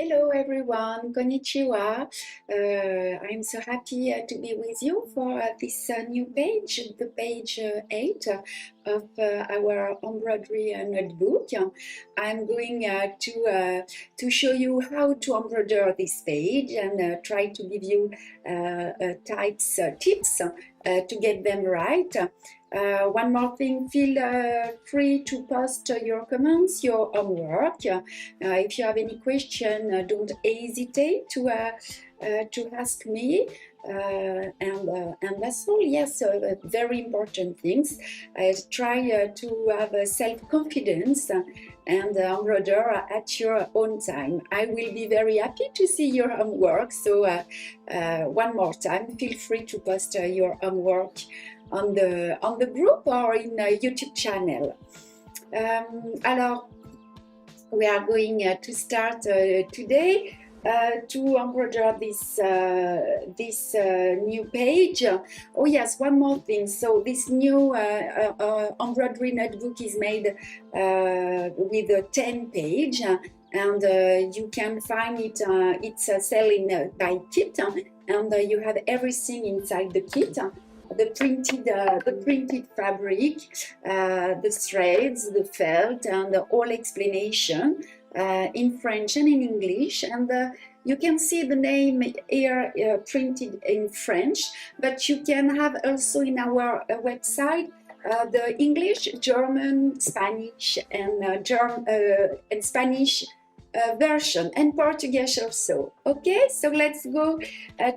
Hello everyone, konnichiwa. I'm so happy to be with you for this new page, the page 8 of our embroidery notebook. I'm going to show you how to embroider this page and try to give you tips to get them right. One more thing, feel free to post your comments, your homework. If you have any question, don't hesitate to ask me. And that's all. Yes, very important things. Try to have self-confidence and embroider at your own time. I will be very happy to see your homework. So one more time, feel free to post your homework on the group or in a YouTube channel. Alors, we are going to start today to embroider this new page. Oh yes, one more thing. So this new embroidery notebook is made with a 10 page, and you can find it. It's selling by kit, and you have everything inside the kit. The printed fabric, the threads, the felt, and the whole explanation in French and in English. And you can see the name here printed in French, but you can have also in our website the English, German, Spanish, and Spanish version, and Portuguese also. Okay, so let's go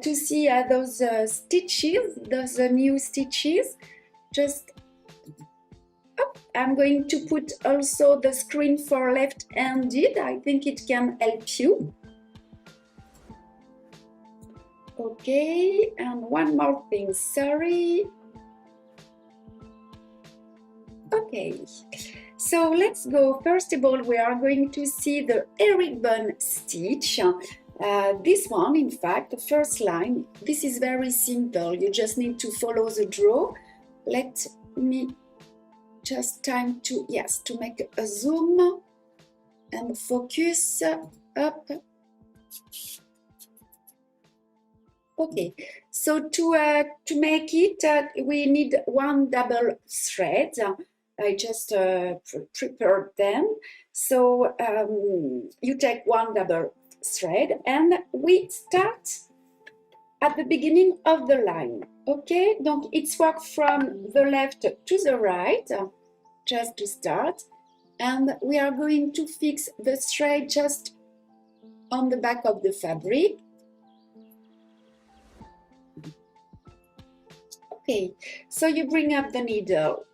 to see those stitches, those new stitches. Just I'm going to put also the screen for left-handed. I think it can help you. Okay, and one more thing, sorry. Okay, so let's go. First of all, we are going to see the herringbone stitch. This one, in fact, the first line, this is very simple. You just need to follow the draw. Let me just time to, yes, to make a zoom and focus up. Okay, so to make it, we need one double thread. I just prepared them. So you take one double thread and we start at the beginning of the line. Okay, donc it's work from the left to the right, just to start. And we are going to fix the thread just on the back of the fabric. Okay, so you bring up the needle.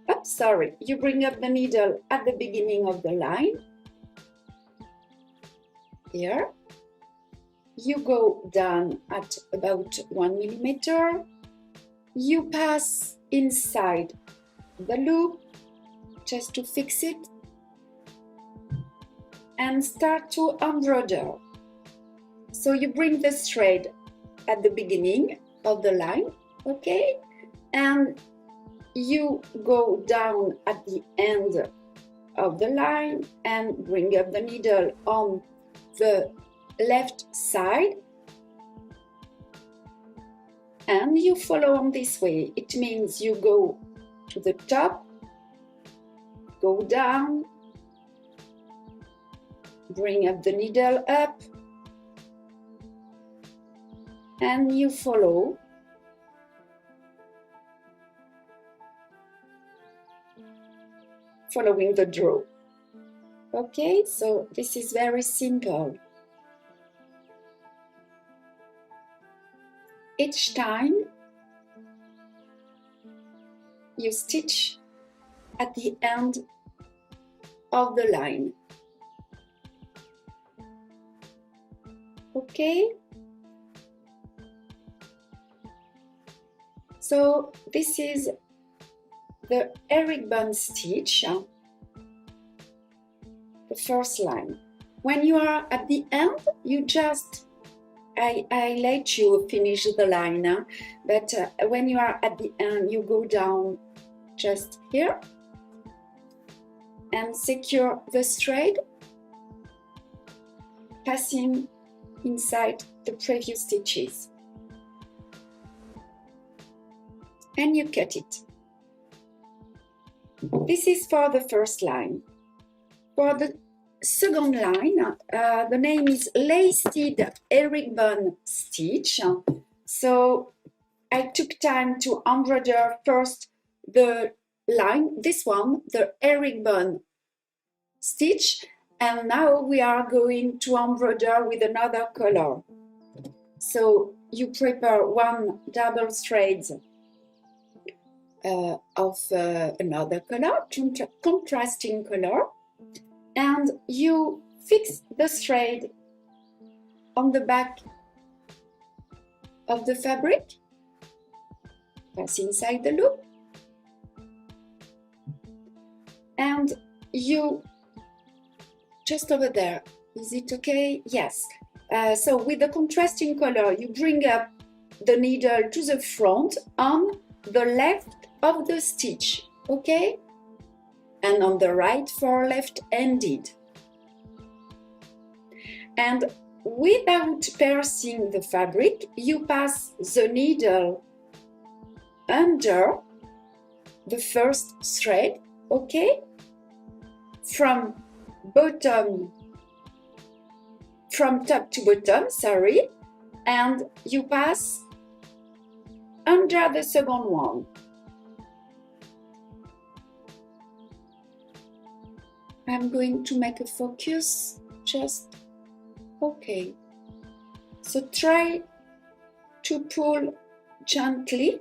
Oh, sorry, you bring up the needle at the beginning of the line. Here. You go down at about 1 millimeter. You pass inside the loop just to fix it and start to embroider. So you bring the thread at the beginning of the line, okay? And you go down at the end of the line and bring up the needle on the left side, and you follow on this way. It means you go to the top, go down, bring up the needle up, and you follow. Following the draw. Okay, so this is very simple. Each time you stitch at the end of the line. Okay? So this is the herringbone stitch, the first line. When you are at the end, you just, I let you finish the line, but when you are at the end, you go down just here and secure the thread passing inside the previous stitches. And you cut it. This is for the first line. For the second line, the name is Laced Herringbone Stitch. So I took time to embroider first the line, this one, the herringbone stitch, and now we are going to embroider with another color. So you prepare one double thread of another color, contrasting color, and you fix the thread on the back of the fabric, pass inside the loop, and you just over there. Is it okay? Yes. So with the contrasting color, you bring up the needle to the front on the left of the stitch, okay? And on the right for left-handed. And without piercing the fabric, you pass the needle under the first thread, okay? From top to bottom, sorry, and you pass under the second one. I'm going to make a focus, just okay. So try to pull gently.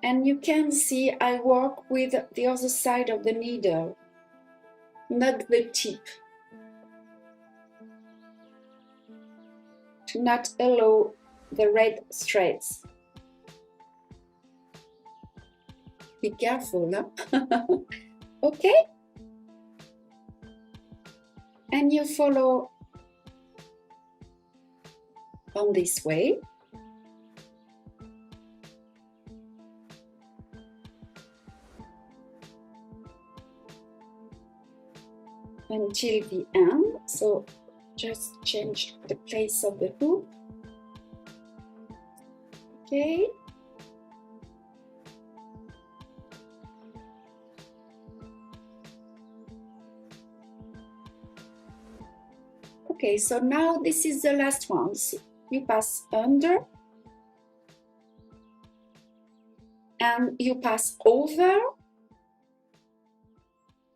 And you can see I work with the other side of the needle, not the tip, to not allow the red threads. Be careful, huh? Okay? And you follow on this way. Until the end, so just change the place of the hoop. Okay. Okay, so now this is the last one. So you pass under and you pass over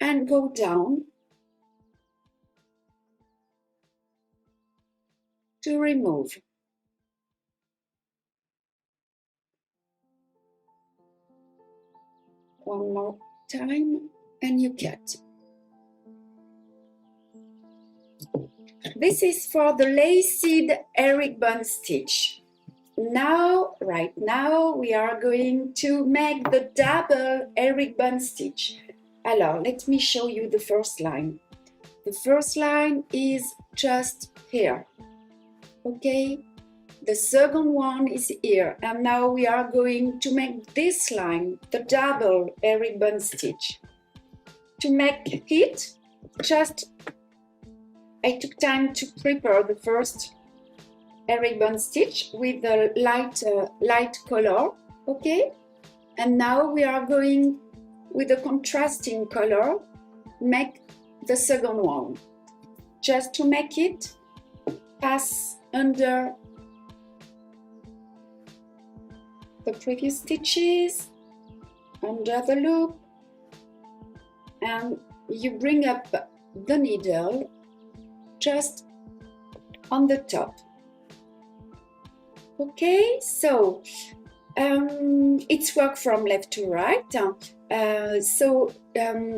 and go down to remove. One more time and you cut. This is for the laced herringbone stitch. Now, right now, we are going to make the double herringbone stitch. Alors, let me show you the first line. The first line is just here. Okay, the second one is here, and now we are going to make this line the double herringbone stitch. To make it, just I took time to prepare the first herringbone stitch with the light color, okay, and now we are going with the contrasting color make the second one. Just to make it, pass under the previous stitches, under the loop, and you bring up the needle just on the top. Okay, so it's work from left to right.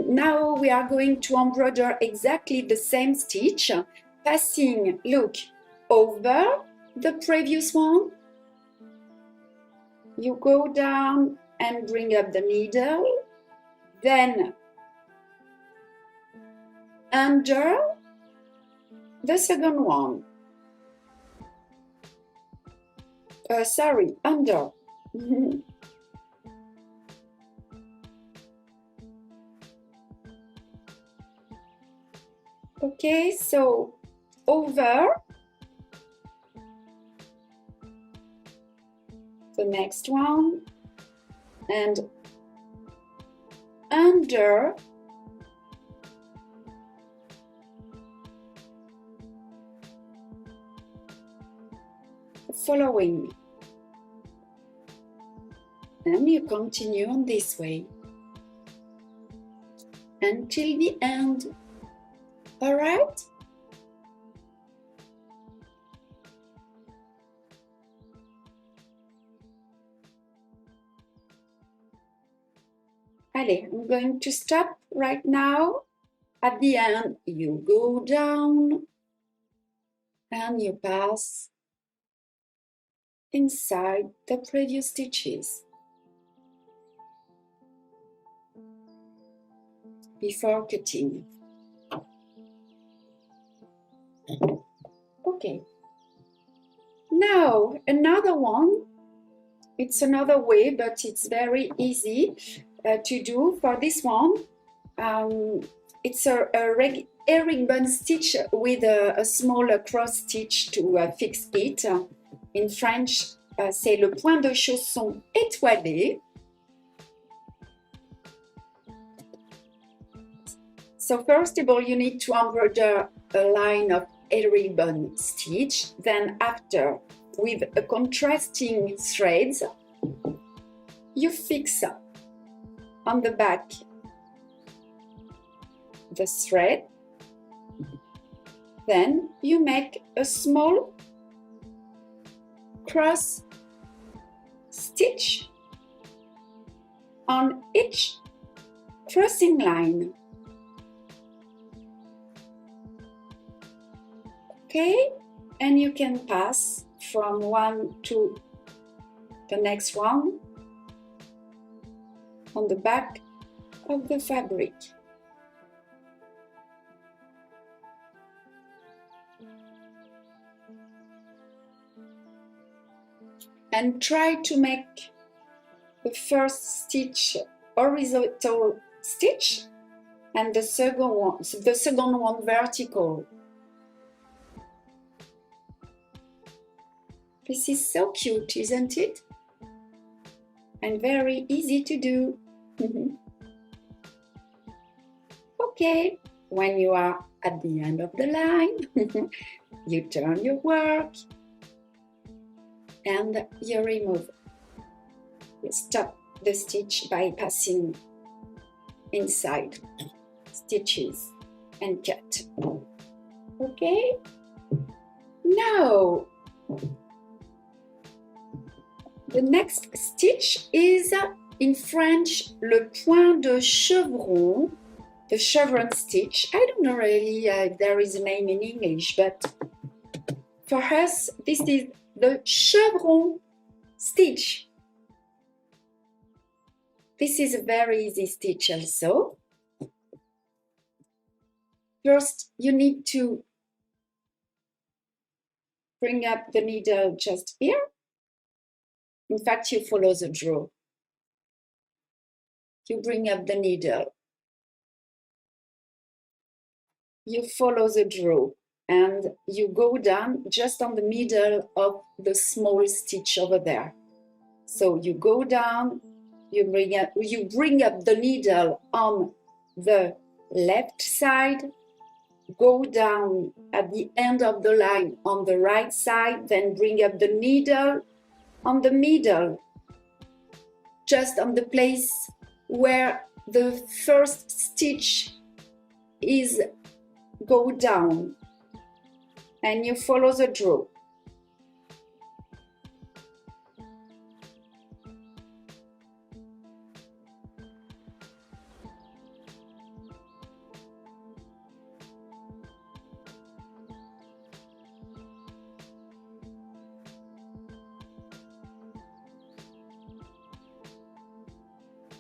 Now we are going to embroider exactly the same stitch, passing, look, over the previous one. You go down and bring up the needle, then under the second one. Sorry, under. Okay, so over the next one and under the following, and you continue on this way until the end. All right? Allez, I'm going to stop right now. At the end, you go down and you pass inside the previous stitches before cutting. Okay. Now, another one. It's another way, but it's very easy to do. For this one, it's a herringbone stitch with a small cross stitch to fix it. In French, c'est le point de chausson étoilé. So first of all, you need to embroider a line of herringbone stitch. Then after, with a contrasting threads, you fix on the back the thread. Then you make a small cross stitch on each crossing line. Okay, and you can pass from one to the next one on the back of the fabric. And try to make the first stitch horizontal stitch and the second one vertical. This is so cute, isn't it? And very easy to do. Okay, when you are at the end of the line, you turn your work and you remove. You stop the stitch by passing inside stitches and cut. Okay? Now, the next stitch is in French le point de chevron, the chevron stitch. I don't know really if there is a name in English, but for us, this is the chevron stitch. This is a very easy stitch also. First, you need to bring up the needle just here. In fact, you follow the draw. You bring up the needle. You follow the draw and you go down just on the middle of the small stitch over there. So you go down, you bring up the needle on the left side, go down at the end of the line on the right side, then bring up the needle on the middle, just on the place where the first stitch is go down, and you follow the draw.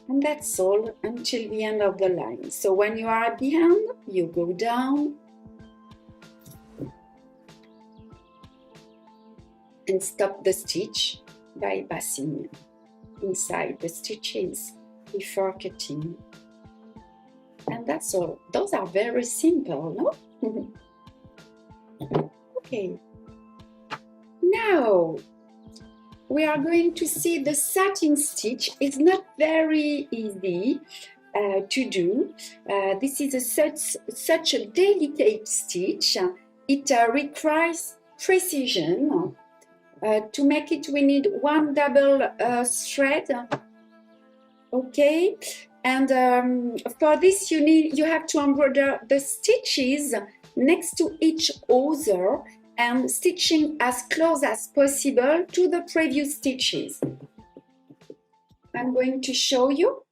And that's all until the end of the line. So when you are at the end, you go down and stop the stitch by passing inside the stitches before cutting. And that's all. Those are very simple, no? Okay. Now we are going to see the satin stitch. It's not very easy to do. This is such a delicate stitch. It requires precision. To make it, we need one double thread. Okay, and for this you have to embroider the stitches next to each other and stitching as close as possible to the previous stitches. I'm going to show you.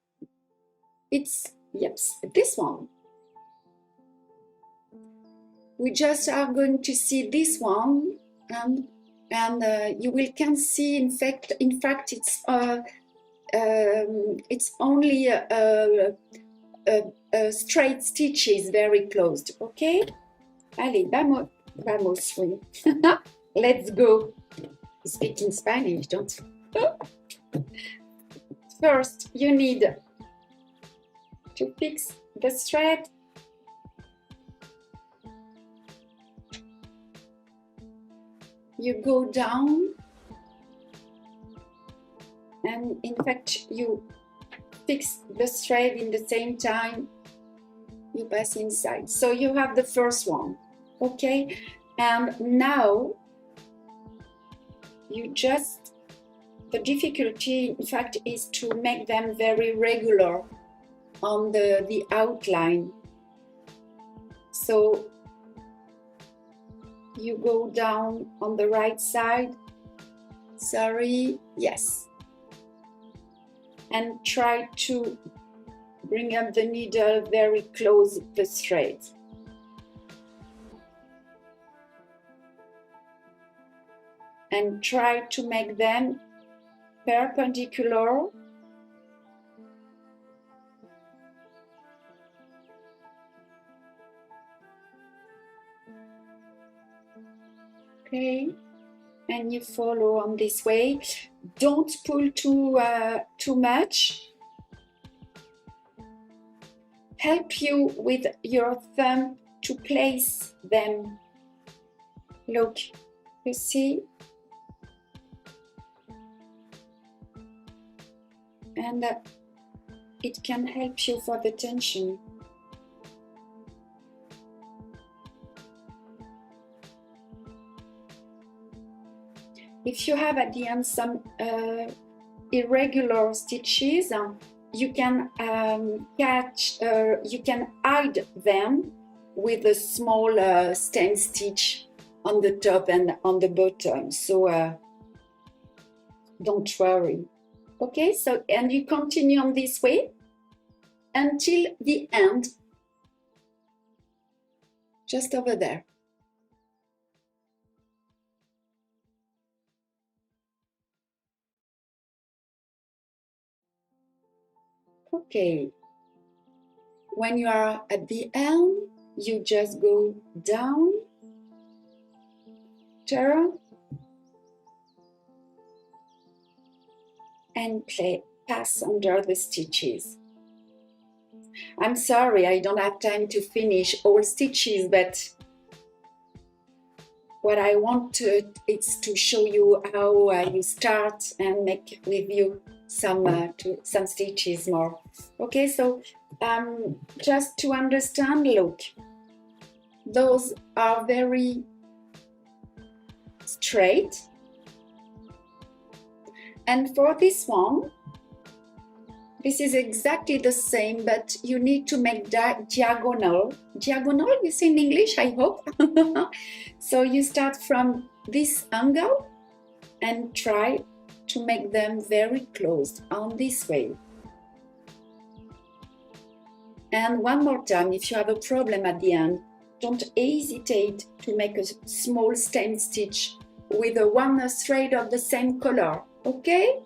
It's, yes, this one. We just are going to see this one, and you can see, in fact, it's only a straight stitches, very closed. Okay? Allez, vamos, oui. Let's go. Speak in Spanish, don't you? First, you need to fix the thread. You go down, and in fact you fix the thread in the same time you pass inside. So you have the first one, okay? And now you just, the difficulty in fact is to make them very regular on the outline. So you go down on the right side, sorry, yes, and try to bring up the needle very close to the thread. And try to make them perpendicular . Okay, and you follow on this way. Don't pull too much. Help you with your thumb to place them. Look, you see? And it can help you for the tension. If you have at the end some irregular stitches, you can you can hide them with a small stem stitch on the top and on the bottom. So don't worry. Okay, so and you continue on this way until the end, just over there. Okay, when you are at the end, you just go down, turn, and pass under the stitches. I'm sorry, I don't have time to finish all stitches, but what I want is to show you how you start and make with you some stitches more. Okay, so just to understand, look, those are very straight, and for this one, this is exactly the same, but you need to make diagonal. Diagonal, you say in English, I hope. So you start from this angle and try to make them very close on this way. And one more time, if you have a problem at the end, don't hesitate to make a small stem stitch with one thread of the same color, okay?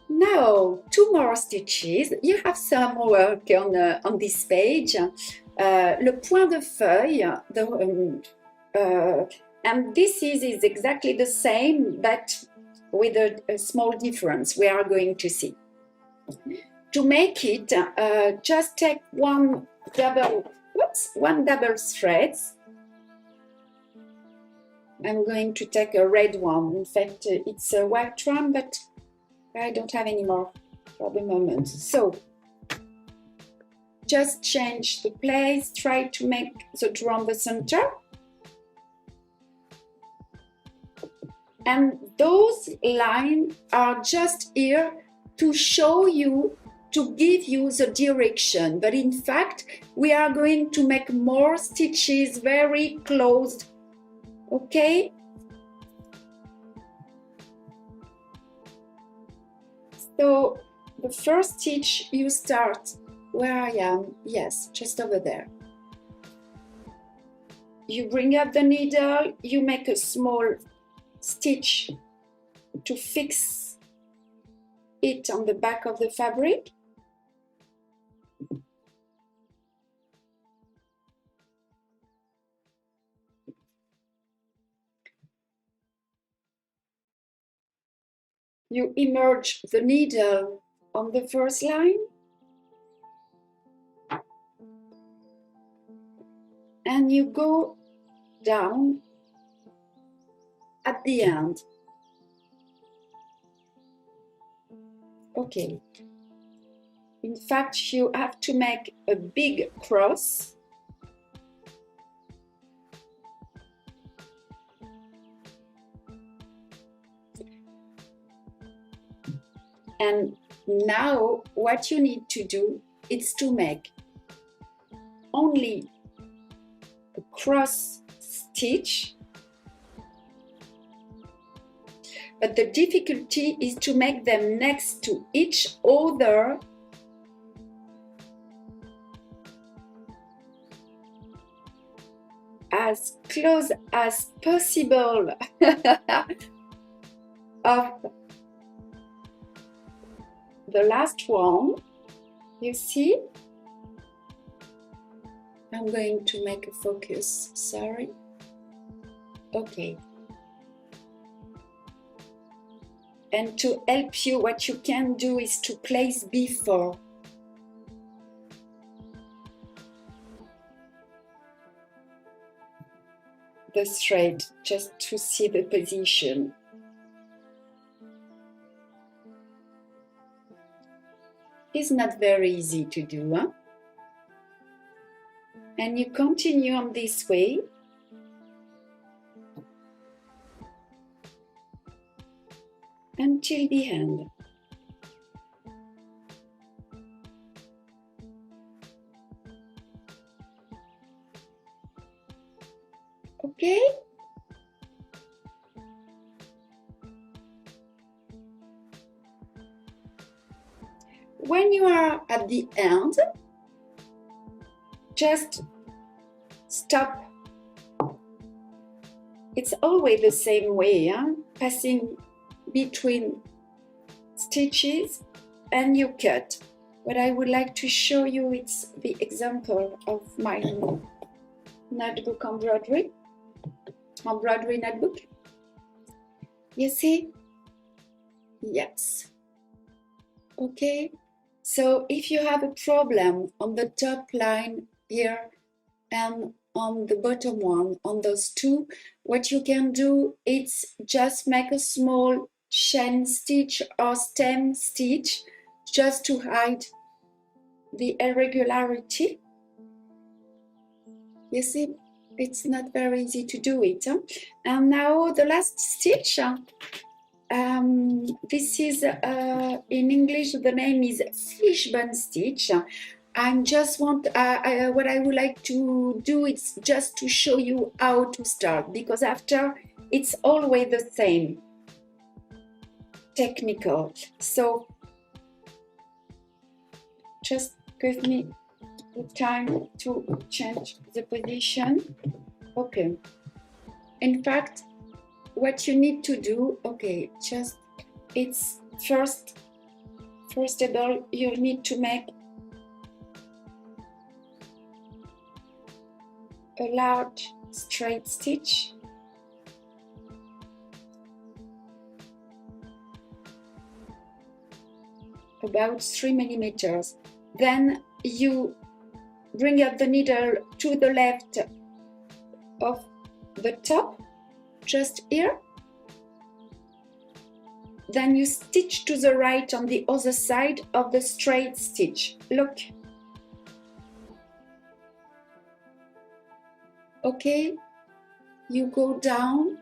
Now, 2 more stitches. You have some work on this page. Le point de feuille, and this is exactly the same, but with a small difference we are going to see. To make it, just take one double Whoops, one double thread. I'm going to take a red one. In fact, it's a white one, but I don't have any more for the moment. So just change the place, try to make the drum the center. And those lines are just here to show you, to give you the direction. But in fact, we are going to make more stitches very close. Okay? So the first stitch you start where I am, yes, just over there. You bring up the needle, you make a small stitch to fix it on the back of the fabric. You immerse the needle on the first line and you go down at the end. Okay. In fact, you have to make a big cross. And now what you need to do is to make only a cross stitch, but the difficulty is to make them next to each other as close as possible of the last one. You see? I'm going to make a focus, sorry. Okay. And to help you, what you can do is to place before. The thread, just to see the position. It's not very easy to do, huh? And you continue on this way. Until the end. Okay? When you are at the end, just stop. It's always the same way, huh? Passing between stitches and you cut. What I would like to show you is the example of my notebook embroidery notebook. You see? Yes. Okay. So if you have a problem on the top line here and on the bottom one, on those two, what you can do is just make a small chain stitch or stem stitch just to hide the irregularity. You see, it's not very easy to do it. Huh? And now the last stitch. This is in English the name is fishbone stitch. I'm just what I would like to do is just to show you how to start, because after it's always the same technical. So just give me the time to change the position. Okay. In fact, what you need to do, okay, just it's first of all, you need to make a large straight stitch. About 3 millimeters. Then you bring up the needle to the left of the top, just here. Then you stitch to the right on the other side of the straight stitch. Look. Okay, you go down.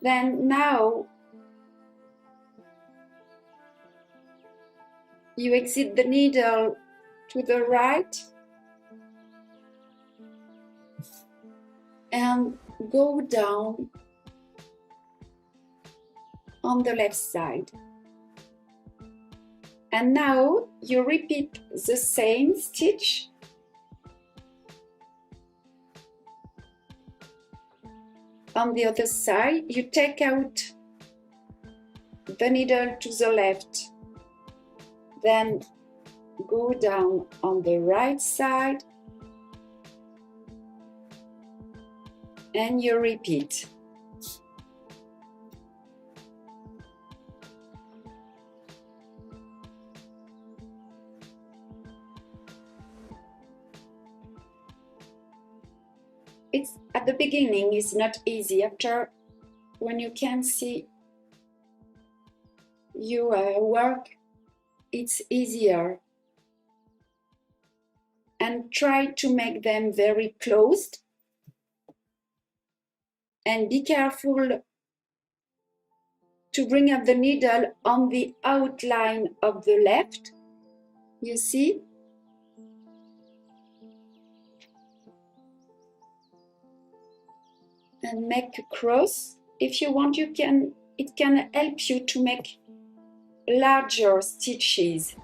Then now you exit the needle to the right and go down on the left side. And now you repeat the same stitch on the other side. You take out the needle to the left, then go down on the right side and you repeat. It's at the beginning, it's not easy. After, when you can see your work, it's easier. And try to make them very closed. And be careful to bring up the needle on the outline of the left. You see? And make a cross. If you want, it can help you to make larger stitches.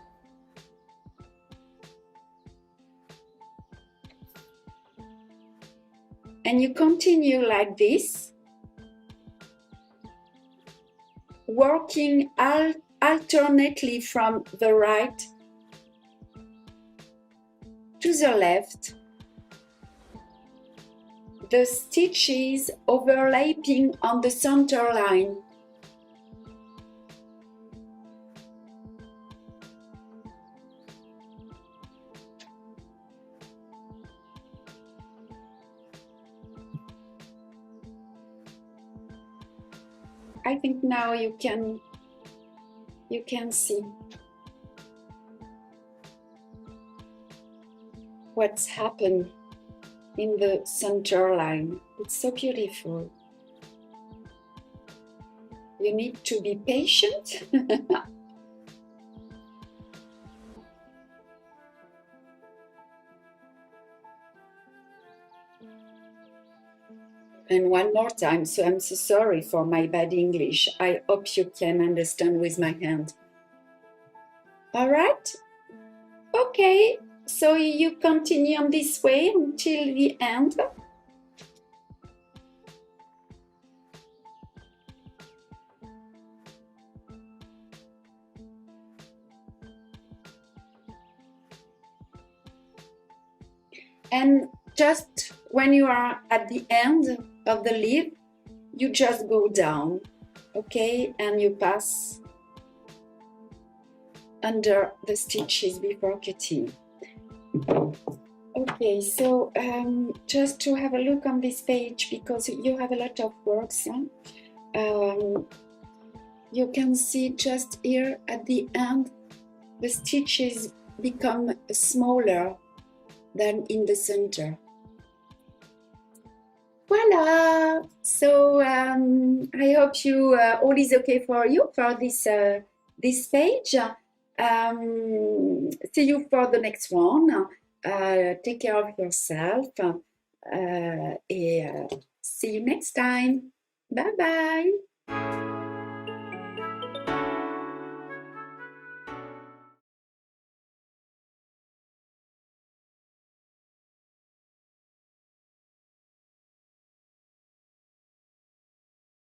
And you continue like this, working alternately from the right to the left, the stitches overlapping on the center line. I think now you can see what's happened in the center line. It's so beautiful. You need to be patient. And one more time, so I'm so sorry for my bad English. I hope you can understand with my hand. All right? Okay, so you continue on this way until the end. And just when you are at the end of the leaf, you just go down, okay? And you pass under the stitches before cutting. Okay, so just to have a look on this page, because you have a lot of works, you can see just here at the end, the stitches become smaller than in the center. Voila! So I hope you all is okay for you for this this page. See you for the next one. Take care of yourself. And see you next time. Bye bye.